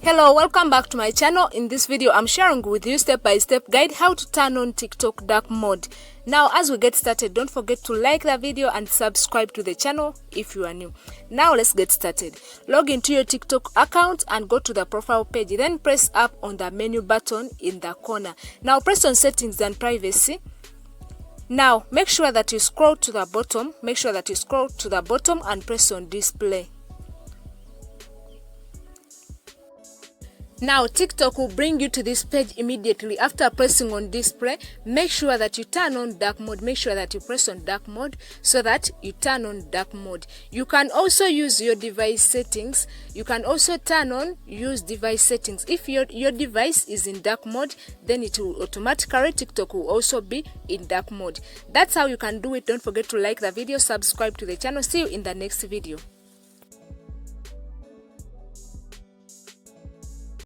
Hello, welcome back to my channel. In this video I'm sharing with you step-by-step guide how to turn on TikTok dark mode. Now as we get started, don't forget to like the video and subscribe to the channel if you are new. Now let's get started. Log into your TikTok account and go to the profile page, then press up on the menu button in the corner. Now press on settings and privacy. Now make sure that you scroll to the bottom, and press on display. Now TikTok will bring you to this page immediately. After pressing on display, make sure that you turn on dark mode. Make sure that you press on dark mode so that you turn on dark mode. You can also use your device settings. You can also turn on use device settings. If your device is in dark mode, then it will automatically, TikTok will also be in dark mode. That's how you can do it. Don't forget to like the video, subscribe to the channel. See you in the next video.